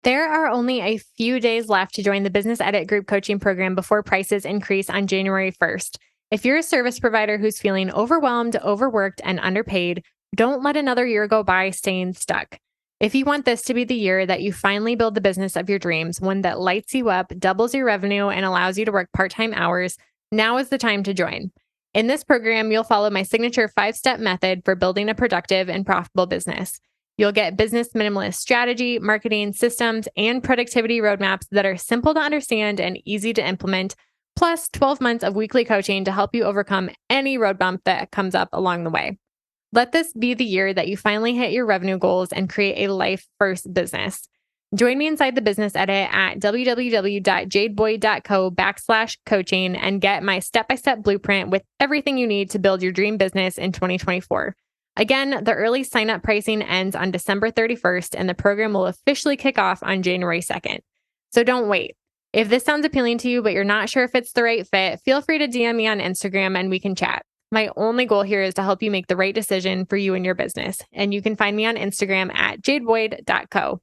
There are only a few days left to join the Business Edit Group coaching program before prices increase on January 1st. If you're a service provider who's feeling overwhelmed, overworked, and underpaid, don't let another year go by staying stuck. If you want this to be the year that you finally build the business of your dreams, one that lights you up, doubles your revenue, and allows you to work part time hours, now is the time to join. In this program, you'll follow my signature 5-step method for building a productive and profitable business. You'll get business minimalist strategy, marketing systems, and productivity roadmaps that are simple to understand and easy to implement, plus 12 months of weekly coaching to help you overcome any road bump that comes up along the way. Let this be the year that you finally hit your revenue goals and create a life first business. Join me inside the Business Edit at www.jadeboyd.co/coaching and get my step-by-step blueprint with everything you need to build your dream business in 2024. Again, the early sign-up pricing ends on December 31st, and the program will officially kick off on January 2nd. So don't wait. If this sounds appealing to you, but you're not sure if it's the right fit, feel free to DM me on Instagram and we can chat. My only goal here is to help you make the right decision for you and your business. And you can find me on Instagram at jadeboyd.co.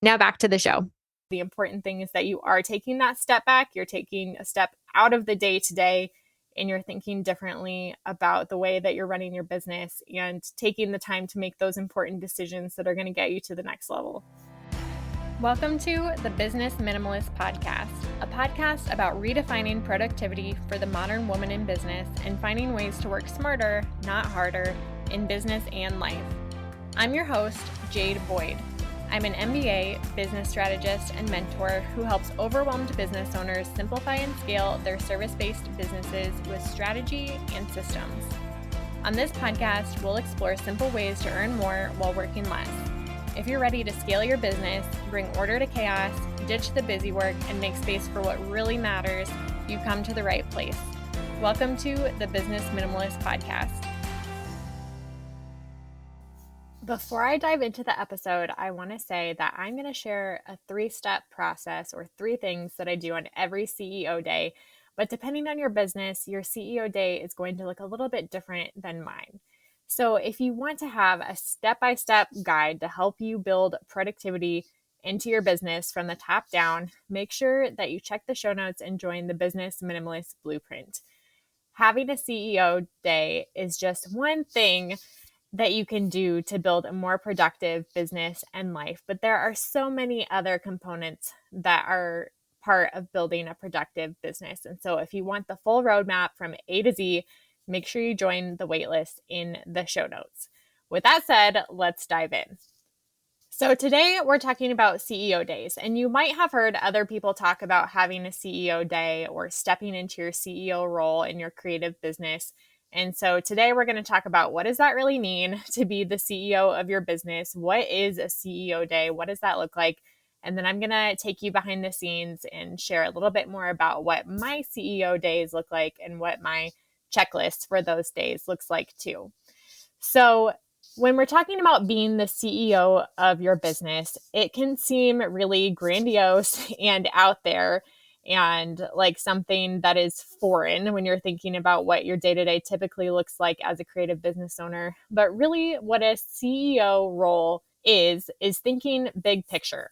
Now back to the show. The important thing is that you are taking that step back. You're taking a step out of the day to day, and you're thinking differently about the way that you're running your business and taking the time to make those important decisions that are going to get you to the next level. Welcome to the Business Minimalist Podcast, a podcast about redefining productivity for the modern woman in business and finding ways to work smarter, not harder, in business and life. I'm your host, Jade Boyd. I'm an MBA, business strategist, and mentor who helps overwhelmed business owners simplify and scale their service-based businesses with strategy and systems. On this podcast, we'll explore simple ways to earn more while working less. If you're ready to scale your business, bring order to chaos, ditch the busy work, and make space for what really matters, you've come to the right place. Welcome to the Business Minimalist Podcast. Before I dive into the episode, I want to say that I'm going to share a 3-step process or 3 things that I do on every CEO day. But depending on your business, your CEO day is going to look a little bit different than mine. So if you want to have a step-by-step guide to help you build productivity into your business from the top down, make sure that you check the show notes and join the Business Minimalist Blueprint. Having a CEO day is just one thing that you can do to build a more productive business and life. But there are so many other components that are part of building a productive business. And so if you want the full roadmap from A to Z, make sure you join the waitlist in the show notes. With that said, let's dive in. So today we're talking about CEO days, and you might have heard other people talk about having a CEO day or stepping into your CEO role in your creative business. And so today we're going to talk about what does that really mean to be the CEO of your business? What is a CEO day? What does that look like? And then I'm going to take you behind the scenes and share a little bit more about what my CEO days look like and what my checklist for those days looks like too. So when we're talking about being the CEO of your business, it can seem really grandiose and out there and like something that is foreign when you're thinking about what your day-to-day typically looks like as a creative business owner. But really what a CEO role is thinking big picture.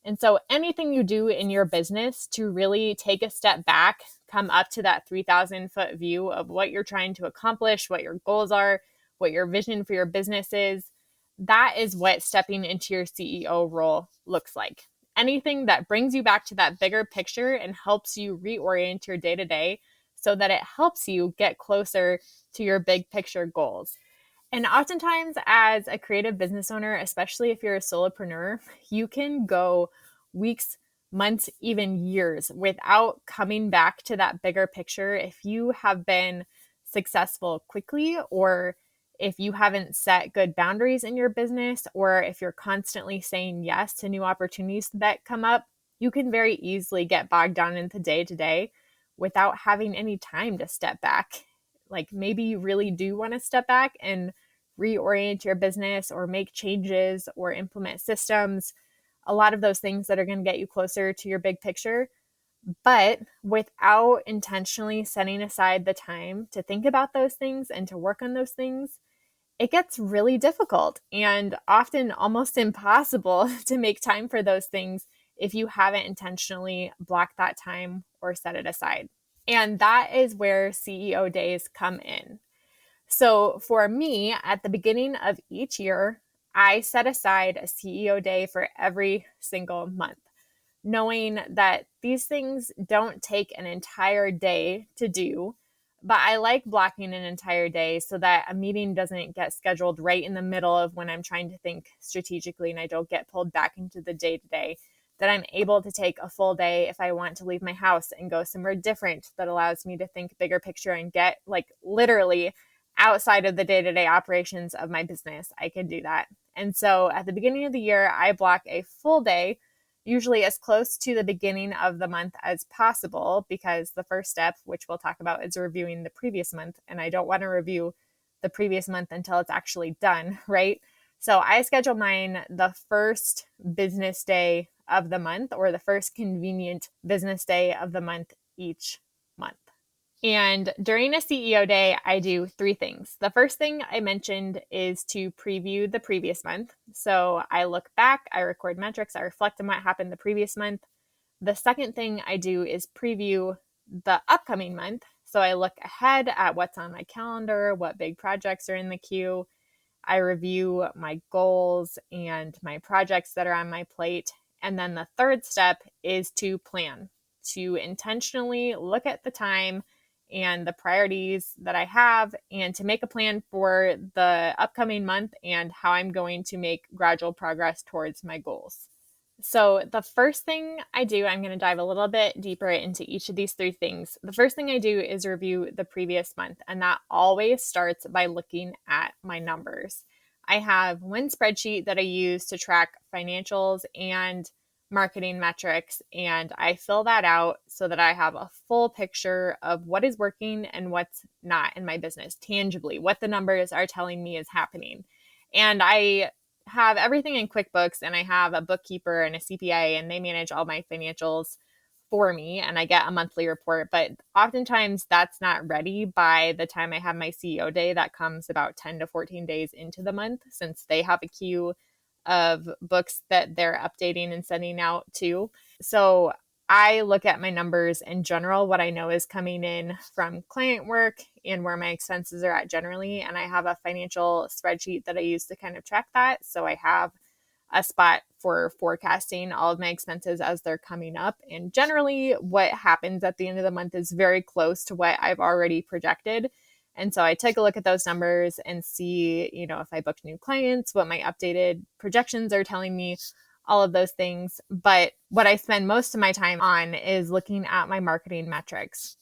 And so anything you do in your business to really take a step back, come up to that 3,000-foot view of what you're trying to accomplish, what your goals are, what your vision for your business is, that is what stepping into your CEO role looks like. Anything that brings you back to that bigger picture and helps you reorient your day-to-day so that it helps you get closer to your big picture goals. And oftentimes as a creative business owner, especially if you're a solopreneur, you can go weeks, months, even years without coming back to that bigger picture if you have been successful quickly, or if you haven't set good boundaries in your business, or if you're constantly saying yes to new opportunities that come up. You can very easily get bogged down into day-to-day without having any time to step back. Like maybe you really do want to step back and reorient your business or make changes or implement systems, a lot of those things that are going to get you closer to your big picture. But without intentionally setting aside the time to think about those things and to work on those things, it gets really difficult and often almost impossible to make time for those things if you haven't intentionally blocked that time or set it aside. And that is where CEO days come in. So for me, at the beginning of each year, I set aside a CEO day for every single month, knowing that these things don't take an entire day to do. But I like blocking an entire day so that a meeting doesn't get scheduled right in the middle of when I'm trying to think strategically and I don't get pulled back into the day to day. That I'm able to take a full day if I want to leave my house and go somewhere different that allows me to think bigger picture and get like literally outside of the day to day operations of my business. I can do that. And so at the beginning of the year, I block a full day, usually as close to the beginning of the month as possible, because the first step, which we'll talk about, is reviewing the previous month. And I don't want to review the previous month until it's actually done, right? So I schedule mine the first business day of the month or the first convenient business day of the month each month. And during a CEO day, I do three things. The first thing I mentioned is to preview the previous month. So I look back, I record metrics, I reflect on what happened the previous month. The second thing I do is preview the upcoming month. So I look ahead at what's on my calendar, what big projects are in the queue. I review my goals and my projects that are on my plate. And then the third step is to plan, to intentionally look at the time and the priorities that I have and to make a plan for the upcoming month and how I'm going to make gradual progress towards my goals. So the first thing I do, I'm going to dive a little bit deeper into each of these three things. The first thing I do is review the previous month, and that always starts by looking at my numbers. I have one spreadsheet that I use to track financials and marketing metrics, and I fill that out so that I have a full picture of what is working and what's not in my business, tangibly, what the numbers are telling me is happening. And I have everything in QuickBooks, and I have a bookkeeper and a CPA, and they manage all my financials for me, and I get a monthly report. But oftentimes that's not ready by the time I have my CEO day. That comes about 10 to 14 days into the month, since they have a queue of books that they're updating and sending out too. So I look at my numbers in general, what I know is coming in from client work and where my expenses are at generally. And I have a financial spreadsheet that I use to kind of track that. So I have a spot for forecasting all of my expenses as they're coming up. And generally, what happens at the end of the month is very close to what I've already projected. And so I take a look at those numbers and see, if I booked new clients, what my updated projections are telling me, all of those things. But what I spend most of my time on is looking at my marketing metrics.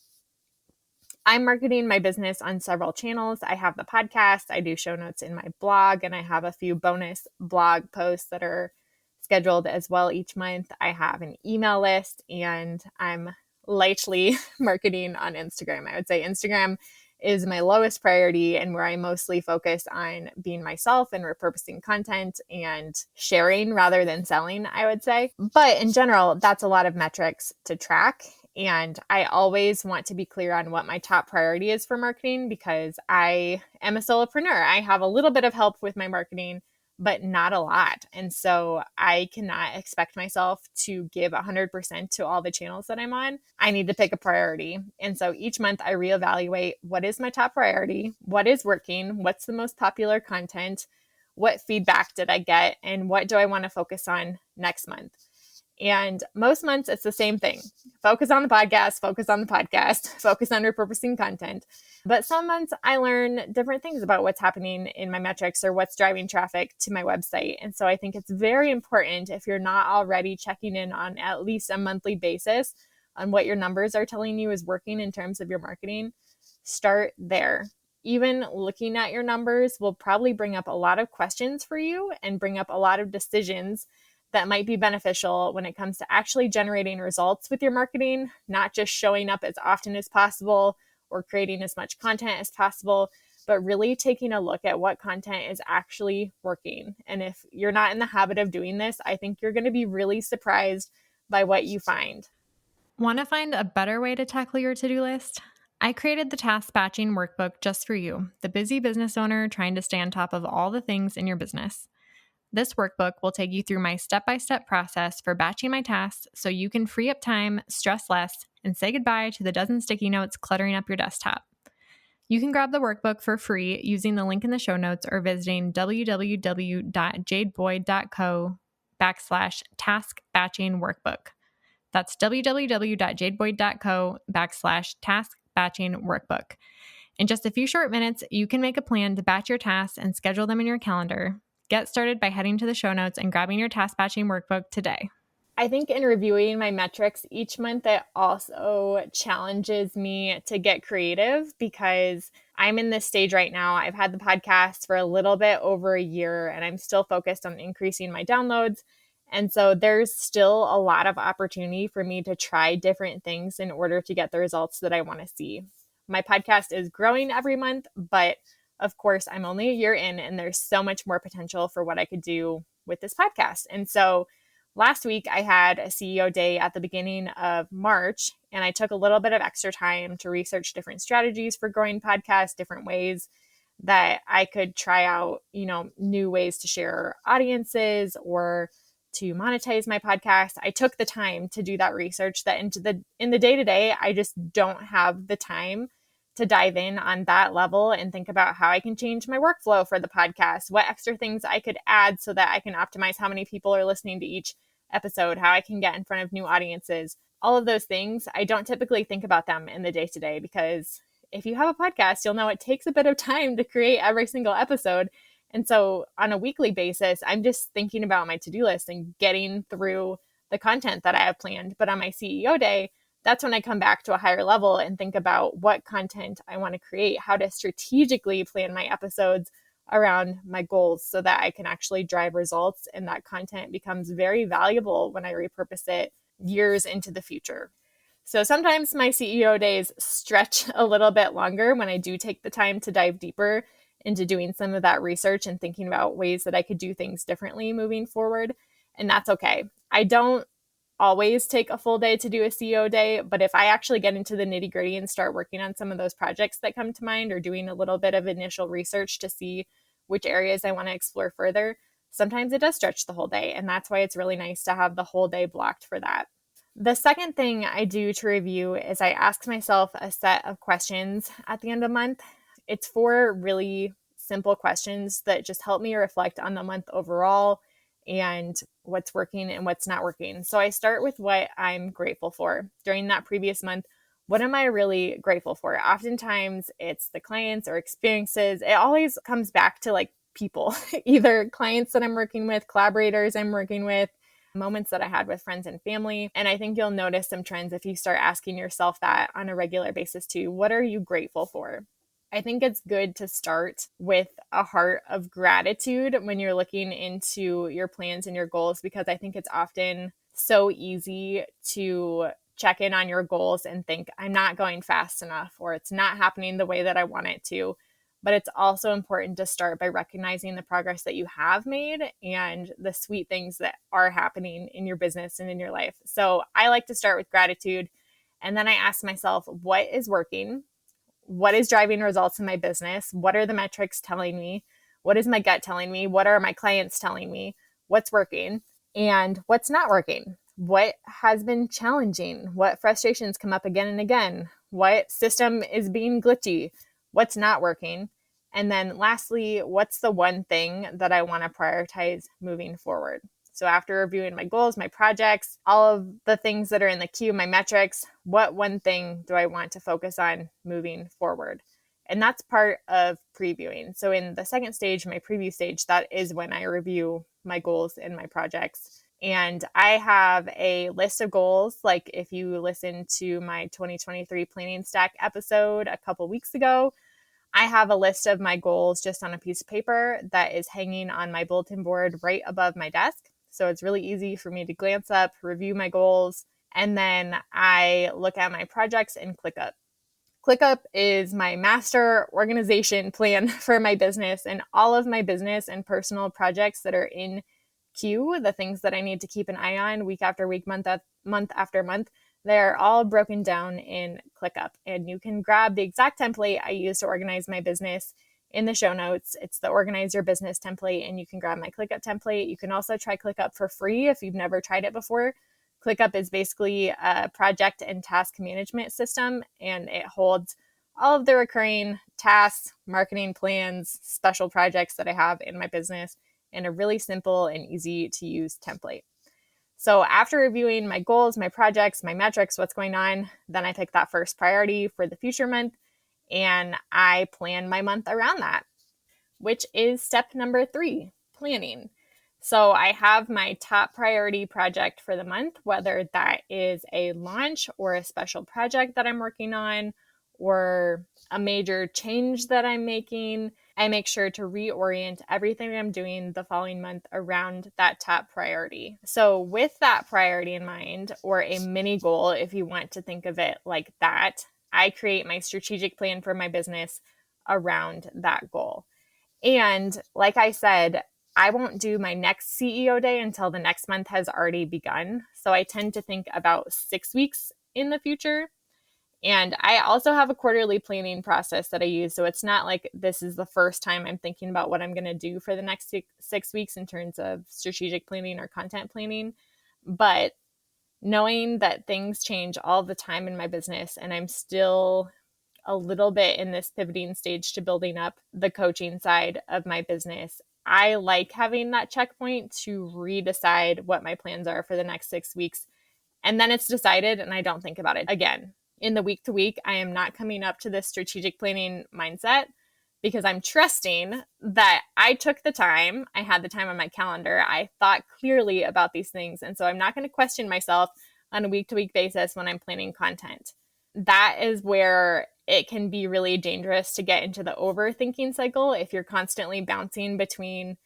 I'm marketing my business on several channels. I have the podcast, I do show notes in my blog, and I have a few bonus blog posts that are scheduled as well each month. I have an email list, and I'm lightly marketing on Instagram. I would say Instagram is my lowest priority and where I mostly focus on being myself and repurposing content and sharing rather than selling, I would say. But in general, that's a lot of metrics to track. And I always want to be clear on what my top priority is for marketing, because I am a solopreneur. I have a little bit of help with my marketing, but not a lot. And so I cannot expect myself to give 100% to all the channels that I'm on. I need to pick a priority. And so each month I reevaluate what is my top priority, what is working, what's the most popular content, what feedback did I get, and what do I want to focus on next month. And most months it's the same thing. Focus on the podcast, focus on repurposing content. But some months I learn different things about what's happening in my metrics or what's driving traffic to my website. And so I think it's very important, if you're not already checking in on at least a monthly basis on what your numbers are telling you is working in terms of your marketing, start there. Even looking at your numbers will probably bring up a lot of questions for you and bring up a lot of decisions that might be beneficial when it comes to actually generating results with your marketing, not just showing up as often as possible or creating as much content as possible, but really taking a look at what content is actually working. And if you're not in the habit of doing this, I think you're going to be really surprised by what you find. Want to find a better way to tackle your to-do list? I created the task batching workbook just for you, the busy business owner trying to stay on top of all the things in your business. This workbook will take you through my step-by-step process for batching my tasks so you can free up time, stress less, and say goodbye to the dozen sticky notes cluttering up your desktop. You can grab the workbook for free using the link in the show notes or visiting www.jadeboyd.co/task batching workbook. That's www.jadeboyd.co/task batching workbook. In just a few short minutes, you can make a plan to batch your tasks and schedule them in your calendar. Get started by heading to the show notes and grabbing your task batching workbook today. I think in reviewing my metrics each month, it also challenges me to get creative because I'm in this stage right now. I've had the podcast for a little bit over a year and I'm still focused on increasing my downloads. And so there's still a lot of opportunity for me to try different things in order to get the results that I want to see. My podcast is growing every month, but of course, I'm only a year in and there's so much more potential for what I could do with this podcast. And so last week, I had a CEO day at the beginning of March, and I took a little bit of extra time to research different strategies for growing podcasts, different ways that I could try out, new ways to share audiences or to monetize my podcast. I took the time to do that research that in the day-to-day, I just don't have the time to dive in on that level and think about how I can change my workflow for the podcast, what extra things I could add so that I can optimize how many people are listening to each episode, how I can get in front of new audiences. All of those things, I don't typically think about them in the day-to-day because if you have a podcast, you'll know it takes a bit of time to create every single episode. And so on a weekly basis, I'm just thinking about my to-do list and getting through the content that I have planned. But on my CEO day, that's when I come back to a higher level and think about what content I want to create, how to strategically plan my episodes around my goals so that I can actually drive results and that content becomes very valuable when I repurpose it years into the future. So sometimes my CEO days stretch a little bit longer when I do take the time to dive deeper into doing some of that research and thinking about ways that I could do things differently moving forward. And that's okay. I don't always take a full day to do a CEO day, but if I actually get into the nitty gritty and start working on some of those projects that come to mind or doing a little bit of initial research to see which areas I want to explore further, sometimes it does stretch the whole day. And that's why it's really nice to have the whole day blocked for that. The second thing I do to review is I ask myself a set of questions at the end of the month. It's 4 really simple questions that just help me reflect on the month overall and what's working and what's not working. So I start with what I'm grateful for during that previous month. What am I really grateful for? Oftentimes it's the clients or experiences. It always comes back to like people, either clients that I'm working with, collaborators I'm working with, moments that I had with friends and family. And I think you'll notice some trends if you start asking yourself that on a regular basis too. What are you grateful for? I think it's good to start with a heart of gratitude when you're looking into your plans and your goals, because I think it's often so easy to check in on your goals and think, I'm not going fast enough, or it's not happening the way that I want it to. But it's also important to start by recognizing the progress that you have made and the sweet things that are happening in your business and in your life. So I like to start with gratitude. And then I ask myself, what is working? What is driving results in my business? What are the metrics telling me? What is my gut telling me? What are my clients telling me? What's working and what's not working? What has been challenging? What frustrations come up again and again? What system is being glitchy? What's not working? And then lastly, what's the one thing that I want to prioritize moving forward? So after reviewing my goals, my projects, all of the things that are in the queue, my metrics, what one thing do I want to focus on moving forward? And that's part of previewing. So in the second stage, my preview stage, that is when I review my goals and my projects. And I have a list of goals. Like if you listen to my 2023 Planning Stack episode a couple weeks ago, I have a list of my goals just on a piece of paper that is hanging on my bulletin board right above my desk. So it's really easy for me to glance up, review my goals, and then I look at my projects and ClickUp. ClickUp is my master organization plan for my business, and all of my business and personal projects that are in queue, the things that I need to keep an eye on week after week, month after month, they're all broken down in ClickUp. And you can grab the exact template I use to organize my business in the show notes. It's the Organize Your Business template, and you can grab my ClickUp template. You can also try ClickUp for free if you've never tried it before. ClickUp is basically a project and task management system, and it holds all of the recurring tasks, marketing plans, special projects that I have in my business in a really simple and easy to use template. So after reviewing my goals, my projects, my metrics, what's going on, then I pick that first priority for the future month, and I plan my month around that, which is step number 3, planning. So I have my top priority project for the month, whether that is a launch or a special project that I'm working on or a major change that I'm making. I make sure to reorient everything I'm doing the following month around that top priority. So with that priority in mind, or a mini goal, if you want to think of it like that, I create my strategic plan for my business around that goal. And like I said, I won't do my next CEO day until the next month has already begun. So I tend to think about 6 weeks in the future. And I also have a quarterly planning process that I use. So it's not like this is the first time I'm thinking about what I'm going to do for the next 6 weeks in terms of strategic planning or content planning. But knowing that things change all the time in my business, and I'm still a little bit in this pivoting stage to building up the coaching side of my business, I like having that checkpoint to redecide what my plans are for the next 6 weeks. And then it's decided, and I don't think about it again. In the week to week, I am not coming up to this strategic planning mindset because I'm trusting that I took the time, I had the time on my calendar, I thought clearly about these things. And so I'm not going to question myself on a week to week basis when I'm planning content. That is where it can be really dangerous to get into the overthinking cycle if you're constantly bouncing between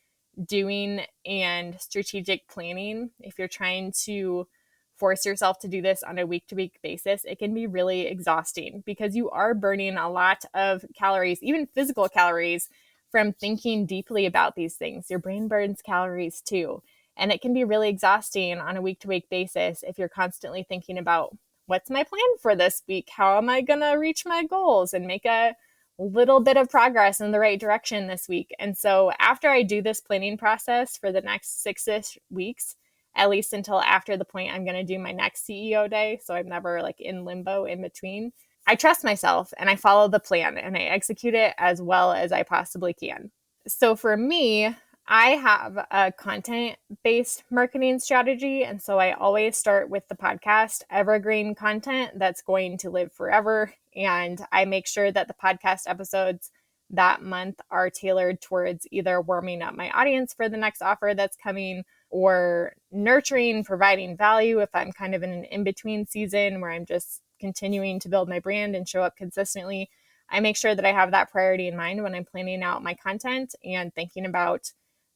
doing and strategic planning. If you're trying to force yourself to do this on a week to week basis, it can be really exhausting because you are burning a lot of calories, even physical calories, from thinking deeply about these things. Your brain burns calories too. And it can be really exhausting on a week to week basis if you're constantly thinking about what's my plan for this week? How am I going to reach my goals and make a little bit of progress in the right direction this week? And so after I do this planning process for the next 6-ish weeks, at least until after the point I'm going to do my next CEO day, so I'm never like in limbo in between, I trust myself and I follow the plan and I execute it as well as I possibly can. So for me, I have a content-based marketing strategy. And so I always start with the podcast, evergreen content that's going to live forever. And I make sure that the podcast episodes that month are tailored towards either warming up my audience for the next offer that's coming or nurturing, providing value if I'm kind of in an in-between season where I'm just continuing to build my brand and show up consistently. I make sure that I have that priority in mind when I'm planning out my content and thinking about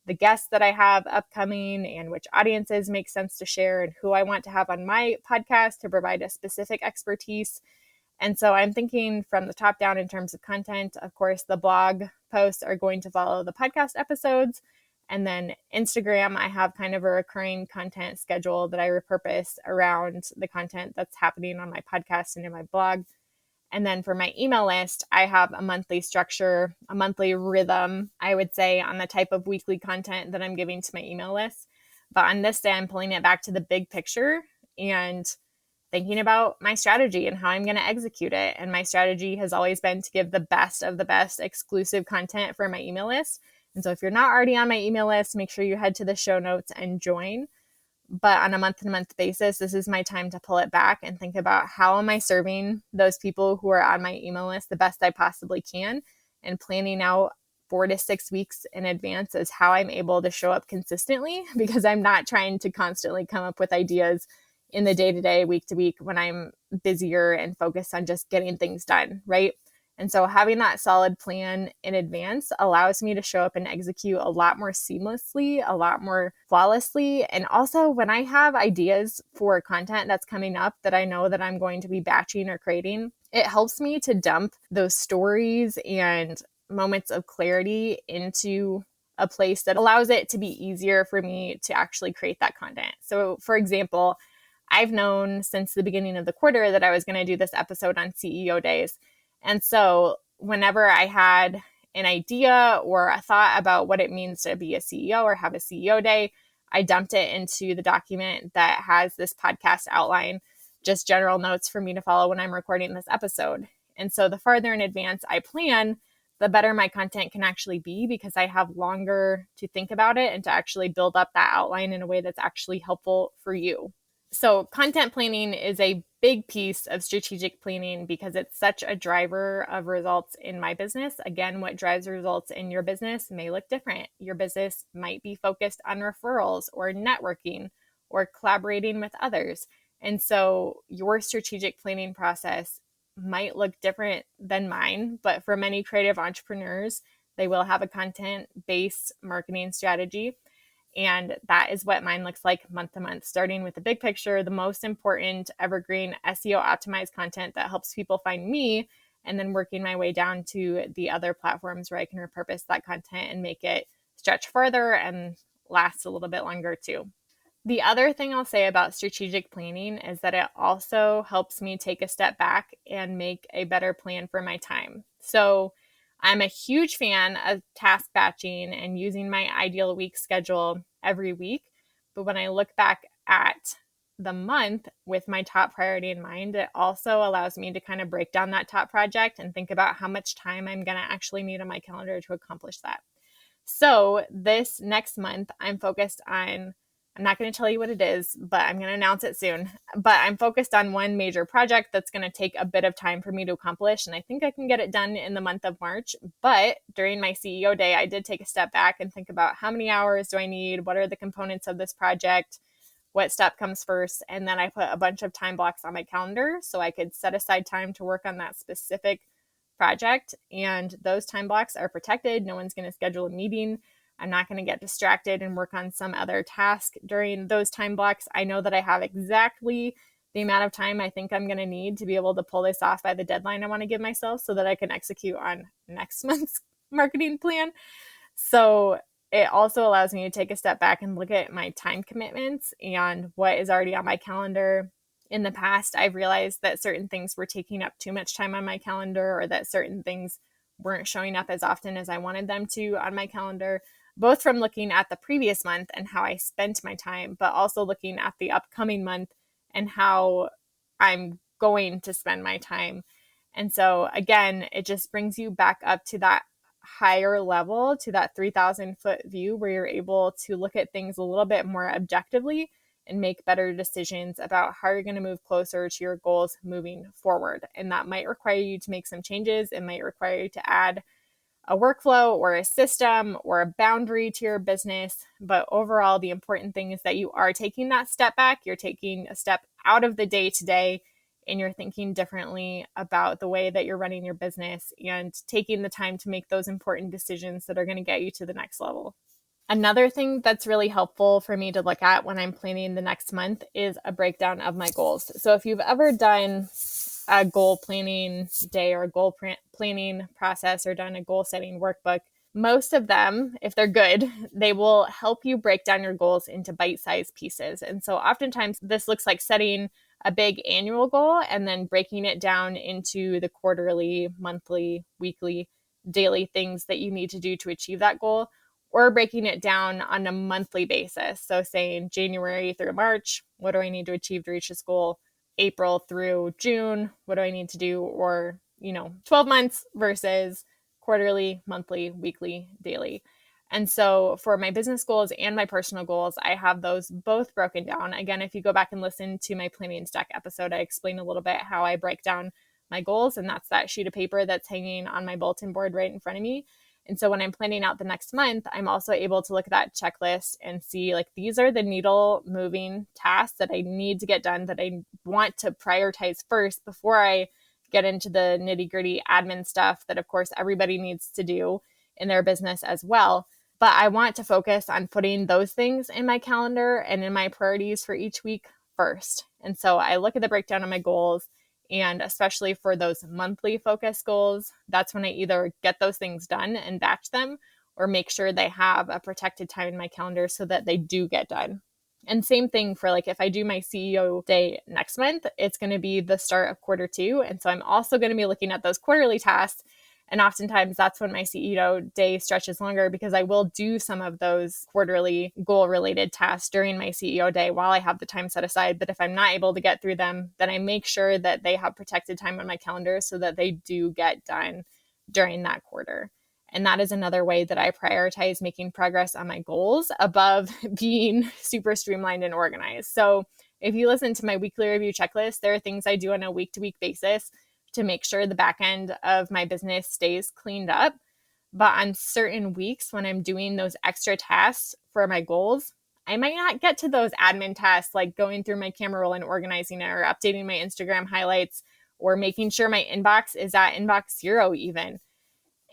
the guests that I have upcoming and which audiences make sense to share and who I want to have on my podcast to provide a specific expertise. And so I'm thinking from the top down in terms of content. Of course, the blog posts are going to follow the podcast episodes. And then Instagram, I have kind of a recurring content schedule that I repurpose around the content that's happening on my podcast and in my blog. And then for my email list, I have a monthly structure, a monthly rhythm, I would say, on the type of weekly content that I'm giving to my email list. But on this day, I'm pulling it back to the big picture and thinking about my strategy and how I'm going to execute it. And my strategy has always been to give the best of the best exclusive content for my email list. And so if you're not already on my email list, make sure you head to the show notes and join. But on a month-to-month basis, this is my time to pull it back and think about how am I serving those people who are on my email list the best I possibly can, and planning out 4 to 6 weeks in advance is how I'm able to show up consistently, because I'm not trying to constantly come up with ideas in the day-to-day, week-to-week when I'm busier and focused on just getting things done, right? And so having that solid plan in advance allows me to show up and execute a lot more seamlessly, a lot more flawlessly. And also when I have ideas for content that's coming up that I know that I'm going to be batching or creating, it helps me to dump those stories and moments of clarity into a place that allows it to be easier for me to actually create that content. So for example, I've known since the beginning of the quarter that I was going to do this episode on CEO days. And so whenever I had an idea or a thought about what it means to be a CEO or have a CEO day, I dumped it into the document that has this podcast outline, just general notes for me to follow when I'm recording this episode. And so the farther in advance I plan, the better my content can actually be, because I have longer to think about it and to actually build up that outline in a way that's actually helpful for you. So content planning is a big piece of strategic planning because it's such a driver of results in my business. Again, what drives results in your business may look different. Your business might be focused on referrals or networking or collaborating with others. And so your strategic planning process might look different than mine, but for many creative entrepreneurs, they will have a content-based marketing strategy. And that is what mine looks like month to month, starting with the big picture, the most important evergreen SEO optimized content that helps people find me, and then working my way down to the other platforms where I can repurpose that content and make it stretch further and last a little bit longer too. The other thing I'll say about strategic planning is that it also helps me take a step back and make a better plan for my time. So I'm a huge fan of task batching and using my ideal week schedule every week. But when I look back at the month with my top priority in mind, it also allows me to kind of break down that top project and think about how much time I'm going to actually need on my calendar to accomplish that. So this next month, I'm focused on, I'm not going to tell you what it is, but I'm going to announce it soon. But I'm focused on one major project that's going to take a bit of time for me to accomplish. And I think I can get it done in the month of March. But during my CEO day, I did take a step back and think about how many hours do I need? What are the components of this project? What step comes first? And then I put a bunch of time blocks on my calendar so I could set aside time to work on that specific project. And those time blocks are protected. No one's going to schedule a meeting. I'm not going to get distracted and work on some other task during those time blocks. I know that I have exactly the amount of time I think I'm going to need to be able to pull this off by the deadline I want to give myself so that I can execute on next month's marketing plan. So it also allows me to take a step back and look at my time commitments and what is already on my calendar. In the past, I've realized that certain things were taking up too much time on my calendar, or that certain things weren't showing up as often as I wanted them to on my calendar, both from looking at the previous month and how I spent my time, but also looking at the upcoming month and how I'm going to spend my time. And so again, it just brings you back up to that higher level, to that 3,000-foot view where you're able to look at things a little bit more objectively and make better decisions about how you're going to move closer to your goals moving forward. And that might require you to make some changes. It might require you to add a workflow or a system or a boundary to your business. But overall, the important thing is that you are taking that step back. You're taking a step out of the day-to-day, and you're thinking differently about the way that you're running your business and taking the time to make those important decisions that are going to get you to the next level. Another thing that's really helpful for me to look at when I'm planning the next month is a breakdown of my goals. So if you've ever done a goal planning day or a goal planning process or done a goal setting workbook, most of them, if they're good, they will help you break down your goals into bite-sized pieces. And so oftentimes this looks like setting a big annual goal and then breaking it down into the quarterly, monthly, weekly, daily things that you need to do to achieve that goal, or breaking it down on a monthly basis. So saying January through March, what do I need to achieve to reach this goal? April through June, what do I need to do? Or, 12 months versus quarterly, monthly, weekly, daily. And so for my business goals and my personal goals, I have those both broken down. Again, if you go back and listen to my Planning Stack episode, I explain a little bit how I break down my goals. And that's that sheet of paper that's hanging on my bulletin board right in front of me. And so when I'm planning out the next month, I'm also able to look at that checklist and see, like, these are the needle moving tasks that I need to get done, that I want to prioritize first before I get into the nitty gritty admin stuff that, of course, everybody needs to do in their business as well. But I want to focus on putting those things in my calendar and in my priorities for each week first. And so I look at the breakdown of my goals. And especially for those monthly focus goals, that's when I either get those things done and batch them, or make sure they have a protected time in my calendar so that they do get done. And same thing for, like, if I do my CEO day next month, it's going to be the start of quarter two. And so I'm also going to be looking at those quarterly tasks And oftentimes that's when my CEO day stretches longer, because I will do some of those quarterly goal related tasks during my CEO day while I have the time set aside. But if I'm not able to get through them, then I make sure that they have protected time on my calendar so that they do get done during that quarter. And that is another way that I prioritize making progress on my goals above being super streamlined and organized. So if you listen to my weekly review checklist, there are things I do on a week-to-week basis to make sure the back end of my business stays cleaned up. But on certain weeks when I'm doing those extra tasks for my goals, I might not get to those admin tasks like going through my camera roll and organizing it, or updating my Instagram highlights, or making sure my inbox is at inbox 0 even.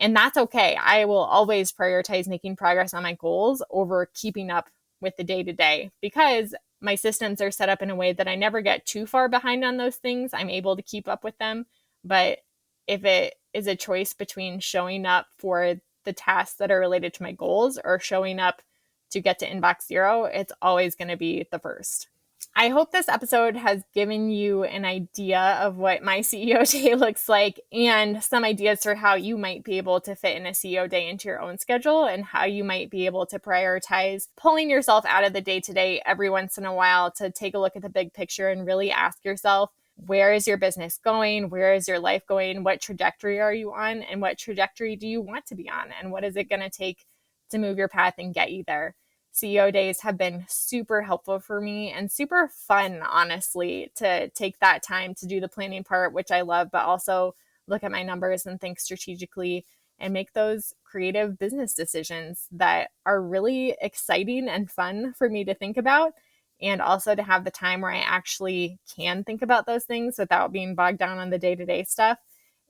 And that's okay. I will always prioritize making progress on my goals over keeping up with the day-to-day, because my systems are set up in a way that I never get too far behind on those things. I'm able to keep up with them. But if it is a choice between showing up for the tasks that are related to my goals or showing up to get to inbox 0, it's always going to be the first. I hope this episode has given you an idea of what my CEO day looks like, and some ideas for how you might be able to fit in a CEO day into your own schedule, and how you might be able to prioritize pulling yourself out of the day-to-day every once in a while to take a look at the big picture and really ask yourself, where is your business going? Where is your life going? What trajectory are you on? And what trajectory do you want to be on? And what is it going to take to move your path and get you there? CEO days have been super helpful for me and super fun, honestly, to take that time to do the planning part, which I love, but also look at my numbers and think strategically and make those creative business decisions that are really exciting and fun for me to think about. And also to have the time where I actually can think about those things without being bogged down on the day-to-day stuff.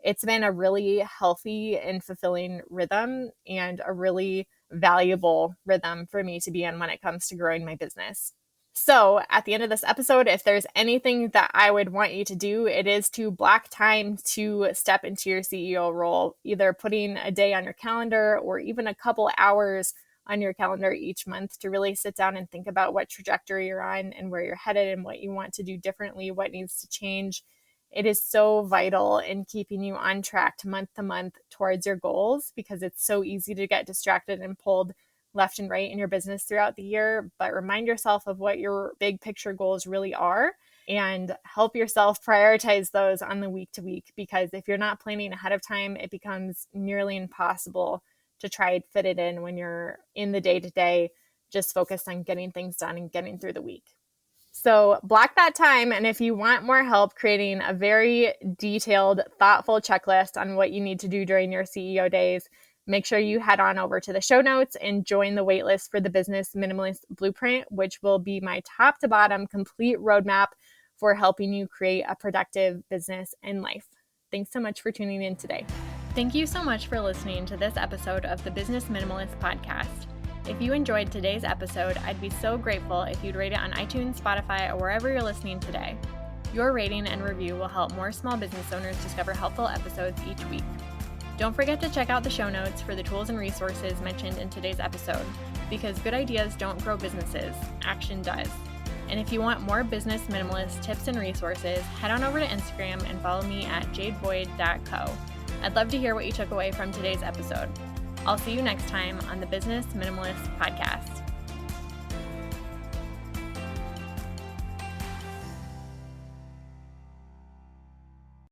It's been a really healthy and fulfilling rhythm, and a really valuable rhythm for me to be in when it comes to growing my business. So at the end of this episode, if there's anything that I would want you to do, it is to block time to step into your CEO role, either putting a day on your calendar or even a couple hours on your calendar each month to really sit down and think about what trajectory you're on and where you're headed and what you want to do differently, what needs to change. It is so vital in keeping you on track to month towards your goals, because it's so easy to get distracted and pulled left and right in your business throughout the year. But remind yourself of what your big picture goals really are, and help yourself prioritize those on the week to week, because if you're not planning ahead of time, it becomes nearly impossible to try and fit it in when you're in the day-to-day, just focused on getting things done and getting through the week. So block that time. And if you want more help creating a very detailed, thoughtful checklist on what you need to do during your CEO days, make sure you head on over to the show notes and join the waitlist for the Business Minimalist Blueprint, which will be my top to bottom complete roadmap for helping you create a productive business and life. Thanks so much for tuning in today. Thank you so much for listening to this episode of the Business Minimalist Podcast. If you enjoyed today's episode, I'd be so grateful if you'd rate it on iTunes, Spotify, or wherever you're listening today. Your rating and review will help more small business owners discover helpful episodes each week. Don't forget to check out the show notes for the tools and resources mentioned in today's episode, because good ideas don't grow businesses, action does. And if you want more business minimalist tips and resources, head on over to Instagram and follow me at jadeboyd.co. I'd love to hear what you took away from today's episode. I'll see you next time on the Business Minimalist Podcast.